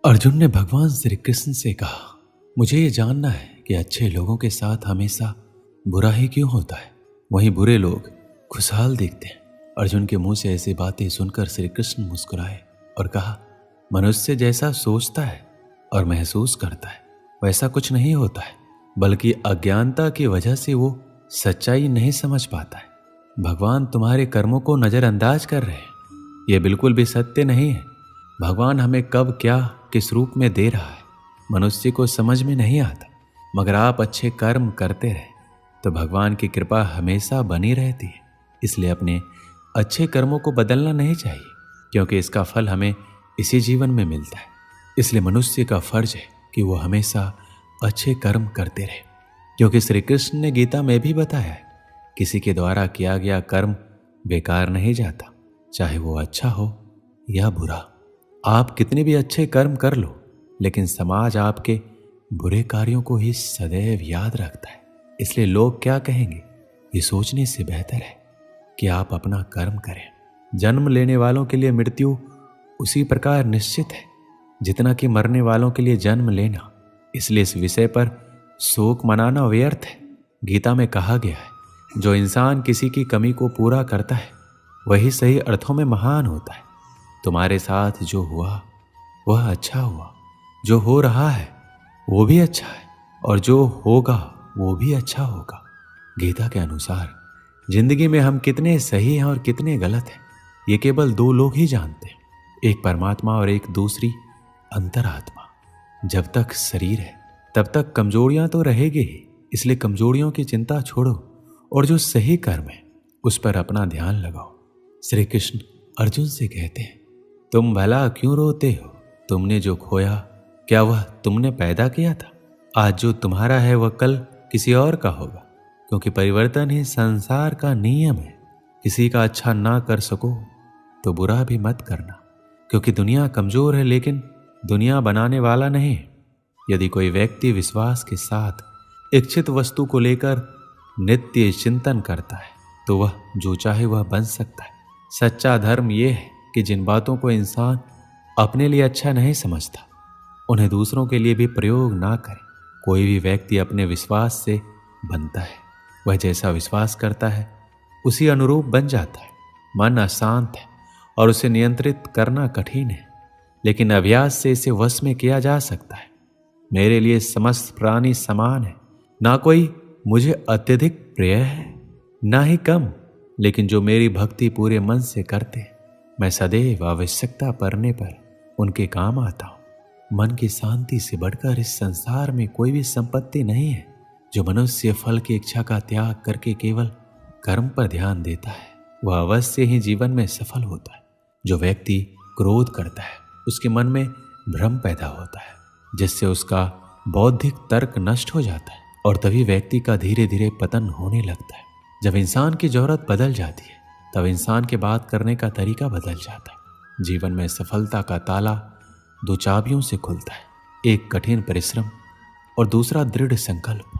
अर्जुन ने भगवान श्री कृष्ण से कहा, मुझे ये जानना है कि अच्छे लोगों के साथ हमेशा बुरा ही क्यों होता है, वहीं बुरे लोग खुशहाल दिखते हैं। अर्जुन के मुंह से ऐसी बातें सुनकर श्री कृष्ण मुस्कुराए और कहा, मनुष्य जैसा सोचता है और महसूस करता है वैसा कुछ नहीं होता है, बल्कि अज्ञानता की वजह से वो सच्चाई नहीं समझ पाता है। भगवान तुम्हारे कर्मों को नजरअंदाज कर रहे हैं, ये बिल्कुल भी सत्य नहीं है। भगवान हमें कब क्या किस रूप में दे रहा है मनुष्य को समझ में नहीं आता, मगर आप अच्छे कर्म करते रहे तो भगवान की कृपा हमेशा बनी रहती है। इसलिए अपने अच्छे कर्मों को बदलना नहीं चाहिए, क्योंकि इसका फल हमें इसी जीवन में मिलता है। इसलिए मनुष्य का फर्ज है कि वो हमेशा अच्छे कर्म करते रहे, क्योंकि श्री कृष्ण ने गीता में भी बताया है, किसी के द्वारा किया गया कर्म बेकार नहीं जाता, चाहे वो अच्छा हो या बुरा। आप कितने भी अच्छे कर्म कर लो, लेकिन समाज आपके बुरे कार्यों को ही सदैव याद रखता है। इसलिए लोग क्या कहेंगे ये सोचने से बेहतर है कि आप अपना कर्म करें। जन्म लेने वालों के लिए मृत्यु उसी प्रकार निश्चित है जितना कि मरने वालों के लिए जन्म लेना। इसलिए इस विषय पर शोक मनाना व्यर्थ है। गीता में कहा गया है, जो इंसान किसी की कमी को पूरा करता है वही सही अर्थों में महान होता है। तुम्हारे साथ जो हुआ वह अच्छा हुआ, जो हो रहा है वो भी अच्छा है, और जो होगा वो भी अच्छा होगा। गीता के अनुसार जिंदगी में हम कितने सही हैं और कितने गलत हैं ये केवल दो लोग ही जानते हैं, एक परमात्मा और एक दूसरी अंतरात्मा। जब तक शरीर है तब तक कमजोरियां तो रहेगी ही, इसलिए कमजोरियों की चिंता छोड़ो और जो सही कर्म है उस पर अपना ध्यान लगाओ। श्री कृष्ण अर्जुन से कहते हैं, तुम भला क्यों रोते हो? तुमने जो खोया क्या वह तुमने पैदा किया था? आज जो तुम्हारा है वह कल किसी और का होगा, क्योंकि परिवर्तन ही संसार का नियम है। किसी का अच्छा ना कर सको तो बुरा भी मत करना, क्योंकि दुनिया कमजोर है लेकिन दुनिया बनाने वाला नहीं है। यदि कोई व्यक्ति विश्वास के साथ इच्छित वस्तु को लेकर नित्य चिंतन करता है तो वह जो चाहे वह बन सकता है। सच्चा धर्म यह है कि जिन बातों को इंसान अपने लिए अच्छा नहीं समझता उन्हें दूसरों के लिए भी प्रयोग ना करे। कोई भी व्यक्ति अपने विश्वास से बनता है, वह जैसा विश्वास करता है उसी अनुरूप बन जाता है। मन अशांत है और उसे नियंत्रित करना कठिन है, लेकिन अभ्यास से इसे वश में किया जा सकता है। मेरे लिए समस्त प्राणी समान है, ना कोई मुझे अत्यधिक प्रिय है ना ही कम, लेकिन जो मेरी भक्ति पूरे मन से करते हैं मैं सदैव आवश्यकता पड़ने पर उनके काम आता हूं। मन की शांति से बढ़कर इस संसार में कोई भी संपत्ति नहीं है। जो मनुष्य फल की इच्छा का त्याग करके केवल कर्म पर ध्यान देता है वह अवश्य ही जीवन में सफल होता है। जो व्यक्ति क्रोध करता है उसके मन में भ्रम पैदा होता है, जिससे उसका बौद्धिक तर्क नष्ट हो जाता है और तभी व्यक्ति का धीरे धीरे पतन होने लगता है। जब इंसान की जरूरत बदल जाती है तब इंसान के बात करने का तरीका बदल जाता है। जीवन में सफलता का ताला दो चाबियों से खुलता है, एक कठिन परिश्रम और दूसरा दृढ़ संकल्प।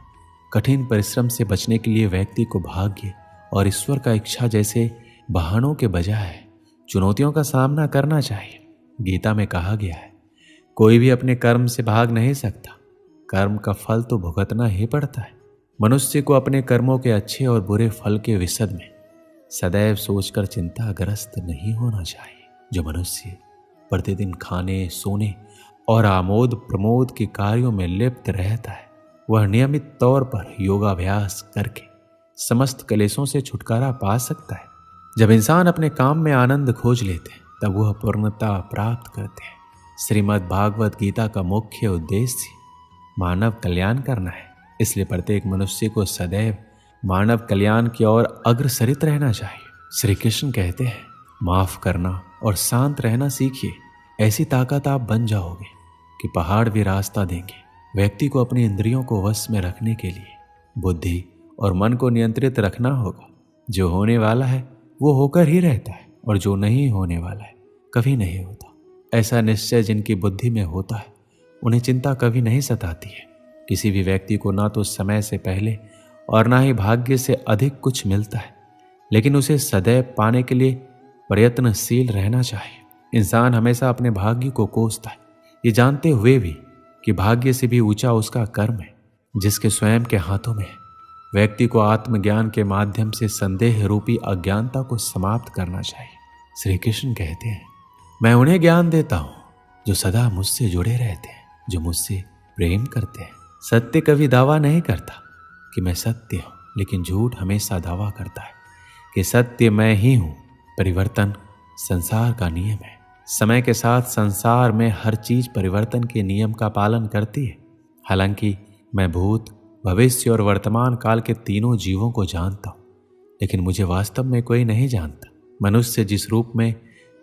कठिन परिश्रम से बचने के लिए व्यक्ति को भाग्य और ईश्वर का इच्छा जैसे बहानों के बजाय चुनौतियों का सामना करना चाहिए। गीता में कहा गया है, कोई भी अपने कर्म से भाग नहीं सकता, कर्म का फल तो भुगतना ही पड़ता है। मनुष्य को अपने कर्मों के अच्छे और बुरे फल के विषय में सदैव सोचकर चिंताग्रस्त नहीं होना चाहिए। जो मनुष्य प्रतिदिन खाने, सोने और आमोद प्रमोद के कार्यों में लिप्त रहता है वह नियमित तौर पर योगाभ्यास करके समस्त क्लेशों से छुटकारा पा सकता है। जब इंसान अपने काम में आनंद खोज लेते हैं तब वह पूर्णता प्राप्त करते हैं। श्रीमद् भागवत गीता का मुख्य उद्देश्य मानव कल्याण करना है, इसलिए प्रत्येक मनुष्य को सदैव मानव कल्याण की ओर अग्रसरित रहना चाहिए। श्री कृष्ण कहते हैं, माफ करना और शांत रहना सीखिए, ऐसी ताकत आप बन जाओगे कि पहाड़ भी रास्ता देंगे। व्यक्ति को अपनी इंद्रियों को वश में रखने के लिए बुद्धि और मन को नियंत्रित रखना होगा। जो होने वाला है वो होकर ही रहता है और जो नहीं होने वाला है कभी नहीं होता। ऐसा निश्चय जिनकी बुद्धि में होता है उन्हें चिंता कभी नहीं सताती है। किसी भी व्यक्ति को ना तो समय से पहले और ना ही भाग्य से अधिक कुछ मिलता है, लेकिन उसे सदैव पाने के लिए प्रयत्नशील रहना चाहिए। इंसान हमेशा अपने भाग्य को कोसता है, ये जानते हुए भी कि भाग्य से भी ऊंचा उसका कर्म है, जिसके स्वयं के हाथों में है। व्यक्ति को आत्मज्ञान के माध्यम से संदेह रूपी अज्ञानता को समाप्त करना चाहिए। श्री कृष्ण कहते हैं, मैं उन्हें ज्ञान देता हूं जो सदा मुझसे जुड़े रहते हैं, जो मुझसे प्रेम करते हैं। सत्य कभी दावा नहीं करता कि मैं सत्य हूं, लेकिन झूठ हमेशा दावा करता है कि सत्य मैं ही हूं। परिवर्तन संसार का नियम है। समय के साथ संसार में हर चीज परिवर्तन के नियम का पालन करती है। हालांकि मैं भूत, भविष्य और वर्तमान काल के तीनों जीवों को जानता हूं, लेकिन मुझे वास्तव में कोई नहीं जानता। मनुष्य जिस रूप में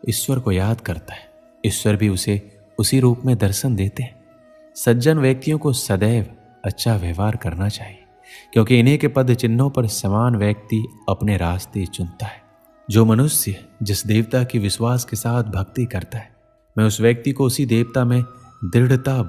ईश्वर को याद करता है, ईश्वर भी उसे उसी रूप में दर्शन देते हैं। सज्जन व्यक्तियों को सदैव अच्छा व्यवहार करना चाहिए, क्योंकि इन्हीं के पद चिन्हों पर समान व्यक्ति अपने रास्ते चुनता है। जो मनुष्य जिस देवता की विश्वास के साथ भक्ति करता है, मैं उस व्यक्ति को उसी देवता में दृढ़ता